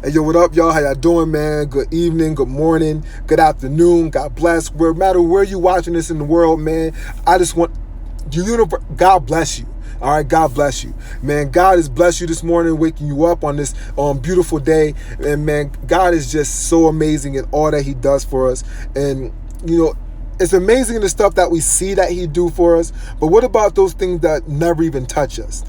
Hey, yo, what up, y'all? How y'all doing, man? Good evening, good morning, good afternoon. God bless. No matter where you watching this in the world, man, I just want God bless you. All right, God bless you. Man, God has blessed you this morning, waking you up on this beautiful day. And, man, God is just so amazing in all that he does for us. And, it's amazing the stuff that we see that he do for us. But what about those things that never even touch us?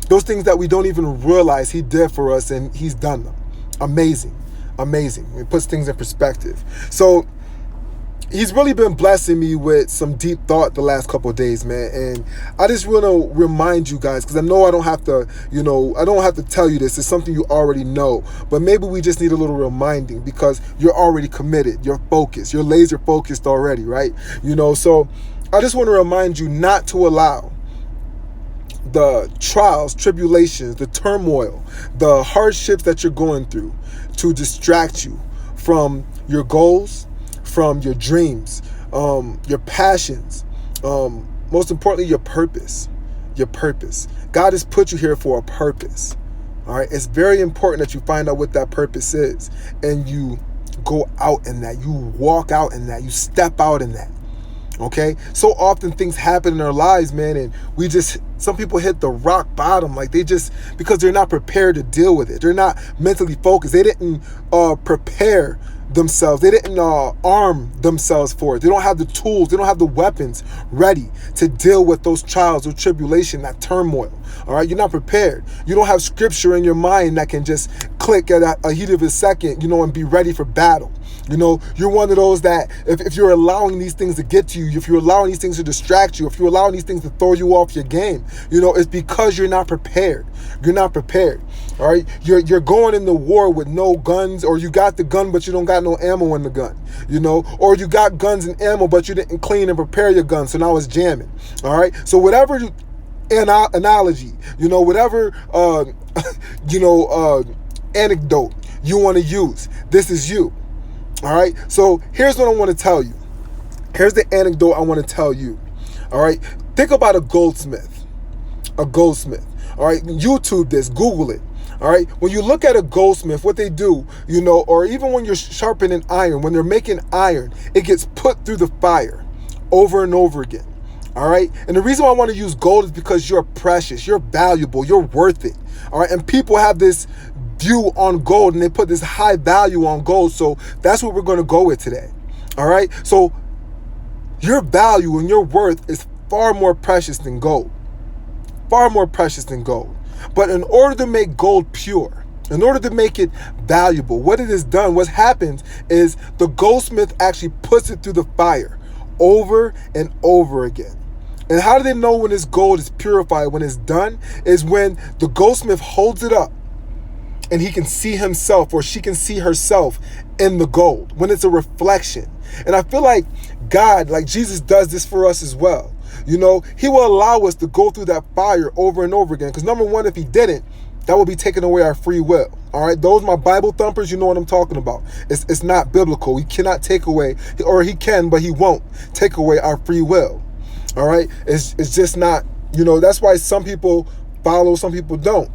Those things that we don't even realize he did for us, and he's done them. Amazing. It puts things in perspective. So he's really been blessing me with some deep thought the last couple of days, man. And I just want to remind you guys, because I know I don't have to tell you this. It's something you already know. But maybe we just need a little reminding, because you're already committed. You're focused. You're laser focused already, right? So I just want to remind you not to allow the trials, tribulations, the turmoil, the hardships that you're going through to distract you from your goals, from your dreams, your passions, most importantly, your purpose. God has put you here for a purpose. All right. It's very important that you find out what that purpose is, and you go out in that, you walk out in that, you step out in that. Okay, so often things happen in our lives, man, and some people hit the rock bottom, like because they're not prepared to deal with it. They're not mentally focused. They didn't prepare themselves. They didn't arm themselves for it. They don't have the tools. They don't have the weapons ready to deal with those trials or tribulation, that turmoil. All right, you're not prepared. You don't have scripture in your mind that can just click at a heat of a second, and be ready for battle. You're one of those that if you're allowing these things to get to you, if you're allowing these things to distract you, if you're allowing these things to throw you off your game, it's because you're not prepared. You're not prepared. All right. You're going in the war with no guns, or you got the gun, but you don't got no ammo in the gun, or you got guns and ammo, but you didn't clean and prepare your gun. So now it's jamming. All right. So whatever analogy, whatever, anecdote you want to use, this is you. All right. So here's what I want to tell you. Here's the anecdote I want to tell you. All right. Think about a goldsmith. All right. YouTube this, Google it. All right. When you look at a goldsmith, what they do, or even when you're sharpening iron, when they're making iron, it gets put through the fire over and over again. All right. And the reason why I want to use gold is because you're precious, you're valuable, you're worth it. All right. And people have this view on gold, and they put this high value on gold. So that's what we're going to go with today. All right. So your value and your worth is far more precious than gold. But in order to make gold pure, in order to make it valuable, what happens is the goldsmith actually puts it through the fire over and over again. And how do they know when this gold is purified, when it's done, is when the goldsmith holds it up and he can see himself, or she can see herself in the gold, when it's a reflection. And I feel like God, like Jesus, does this for us as well. He will allow us to go through that fire over and over again. Because number one, if he didn't, that would be taking away our free will. All right. Those my Bible thumpers, you know what I'm talking about. It's not biblical. He cannot take away, or he can, but he won't take away our free will. All right. It's just not, that's why some people follow, some people don't,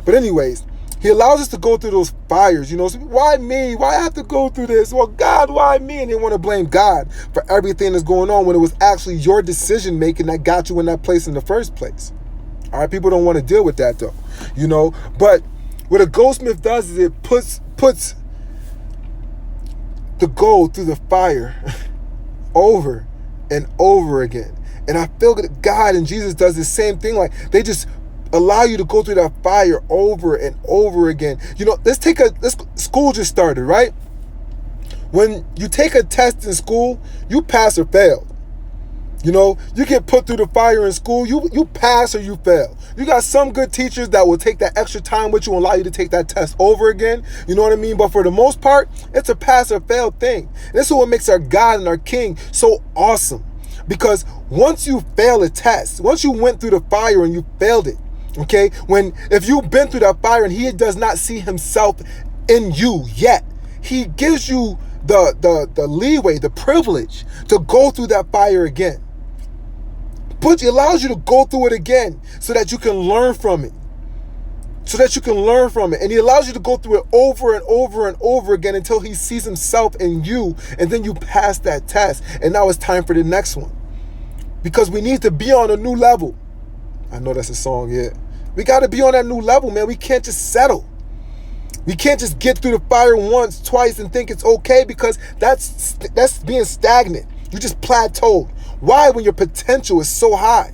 but anyways, he allows us to go through those fires, So why me? Why I have to go through this? Well, God, why me? And they want to blame God for everything that's going on, when it was actually your decision making that got you in that place in the first place. All right, people don't want to deal with that though, But what a goldsmith does is it puts the gold through the fire over and over again. And I feel that God and Jesus does the same thing. Like, they just allow you to go through that fire over and over again. School just started, right? When you take a test in school, you pass or fail. You get put through the fire in school, you pass or you fail. You got some good teachers that will take that extra time with you and allow you to take that test over again. You know what I mean? But for the most part, it's a pass or fail thing. And this is what makes our God and our King so awesome. Because once you fail a test, once you went through the fire and you failed it, okay, if you've been through that fire and he does not see himself in you yet, he gives you the leeway, the privilege to go through that fire again. But it allows you to go through it again so that you can learn from it. so that you can learn from it. And he allows you to go through it over and over and over again until he sees himself in you, and then you pass that test. And now it's time for the next one. Because we need to be on a new level. I know that's a song, yeah. We got to be on that new level, man. We can't just settle. We can't just get through the fire once, twice, and think it's okay, because that's being stagnant. You just plateaued. Why, when your potential is so high?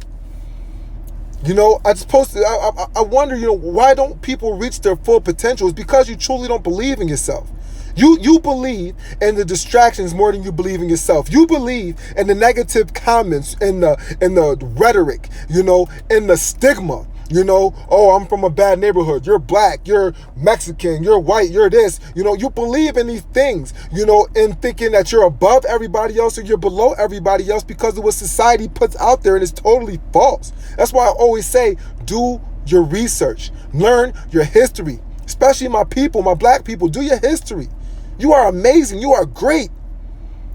You know, I wonder, you know, why don't people reach their full potential? It's because you truly don't believe in yourself. You believe in the distractions more than you believe in yourself. You believe in the negative comments, in the rhetoric, you know, in the stigma. You know, oh, I'm from a bad neighborhood. You're black, you're Mexican, you're white, you're this. You know, you believe in these things, you know, in thinking that you're above everybody else or you're below everybody else because of what society puts out there, and it's totally false. That's why I always say, do your research, learn your history, especially my people, my black people. Do your history. You are amazing. You are great.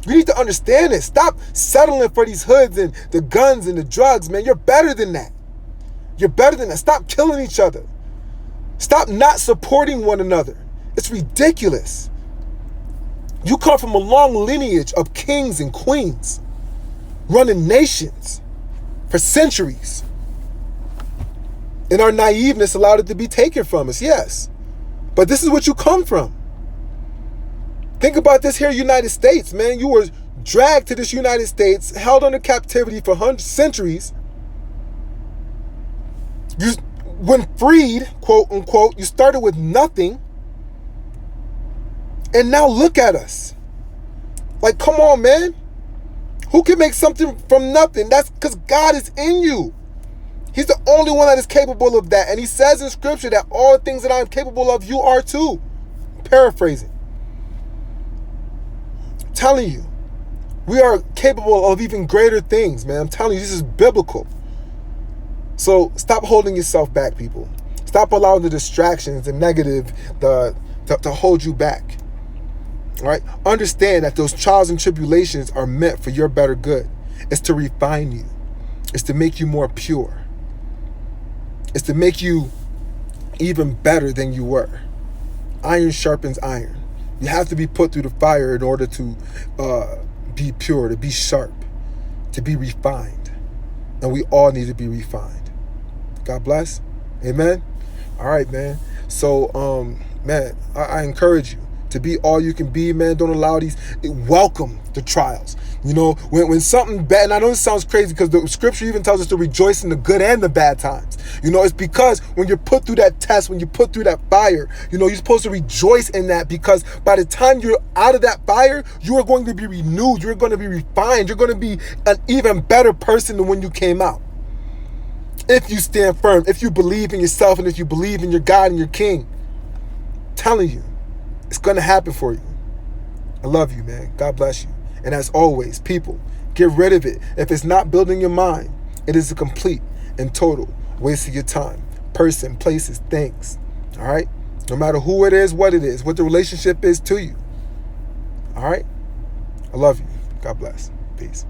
You need to understand this. Stop settling for these hoods and the guns and the drugs, man. You're better than that. You're better than that. Stop killing each other. Stop not supporting one another. It's ridiculous. You come from a long lineage of kings and queens running nations for centuries. And our naiveness allowed it to be taken from us, yes. But this is what you come from. Think about this here, United States, man. You were dragged to this United States, held under captivity for centuries. When freed, quote unquote, you started with nothing. And now look at us. Like, come on, man. Who can make something from nothing? That's because God is in you. He's the only one that is capable of that. And he says in scripture that all the things that I'm capable of, you are too. Paraphrasing. I'm telling you, we are capable of even greater things, man. I'm telling you, this is biblical. So stop holding yourself back, people. Stop allowing the distractions, the negative, to hold you back. All right? Understand that those trials and tribulations are meant for your better good. It's to refine you. It's to make you more pure. It's to make you even better than you were. Iron sharpens iron. You have to be put through the fire in order to be pure, to be sharp, to be refined. And we all need to be refined. God bless. Amen. All right, man. So, man, I encourage you to be all you can be, man. Don't allow these. Welcome the trials. You know, when something bad, and I know this sounds crazy because the scripture even tells us to rejoice in the good and the bad times. You know, it's because when you're put through that test, when you put through that fire, you know, you're supposed to rejoice in that, because by the time you're out of that fire, you are going to be renewed. You're going to be refined. You're going to be an even better person than when you came out. If you stand firm, if you believe in yourself, and if you believe in your God and your King, I'm telling you, it's going to happen for you. I love you, man. God bless you. And as always, people, get rid of it. If it's not building your mind, it is a complete and total waste of your time. Person, places, things. All right? No matter who it is, what the relationship is to you. All right? I love you. God bless. Peace.